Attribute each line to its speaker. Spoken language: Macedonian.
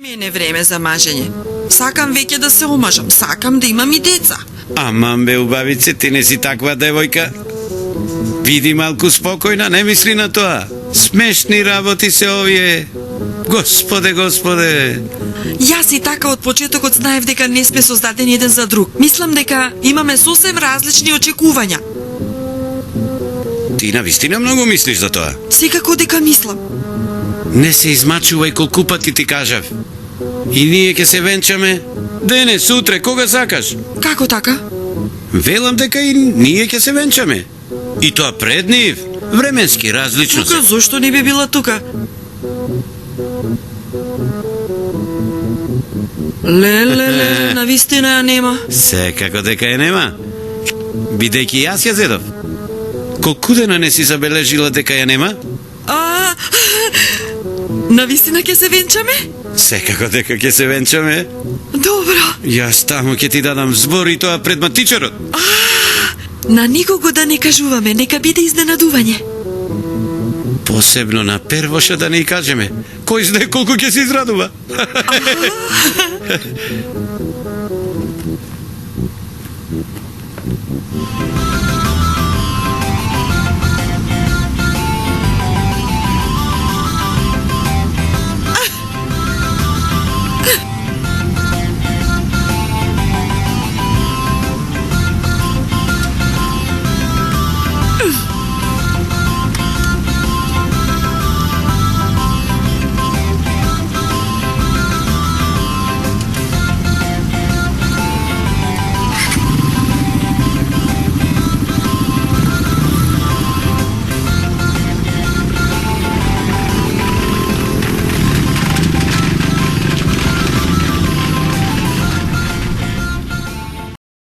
Speaker 1: мене време за мажење. Сакам веќе да се омажам, сакам да имам и деца.
Speaker 2: Аман бе, убавице, ти не си таква девојка. Види малку спокојна, не мисли на тоа. Смешни работи се овие. Господе, Господе.
Speaker 1: Јас и така од почетокот знаев дека не сме создадени еден за друг. Мислам дека имаме сосем различни очекувања.
Speaker 2: Ти навистина многу мислиш за тоа.
Speaker 1: Секако дека мислам.
Speaker 2: Не се измачувај, колку пати ти кажав. И ние ќе се венчаме денес, утре, кога сакаш.
Speaker 1: Како така?
Speaker 2: Велам дека и ние ќе се венчаме. И тоа пред нив. Временски различно се.
Speaker 1: Тука, зошто не би била тука? Леле, навистина ја нема.
Speaker 2: Секако дека е нема. Бидејќи јас ја зедов. Колку дена не си забележила дека ја нема?
Speaker 1: Навистина ќе се венчаме?
Speaker 2: Секако дека ќе се венчаме.
Speaker 1: Добро.
Speaker 2: Јас таму ќе ти дадам збор и тоа пред матичарот.
Speaker 1: На никого да не кажуваме, нека биде изненадување.
Speaker 2: Посебно на Первоша да не и кажеме. Кој знае колку ќе се израдува.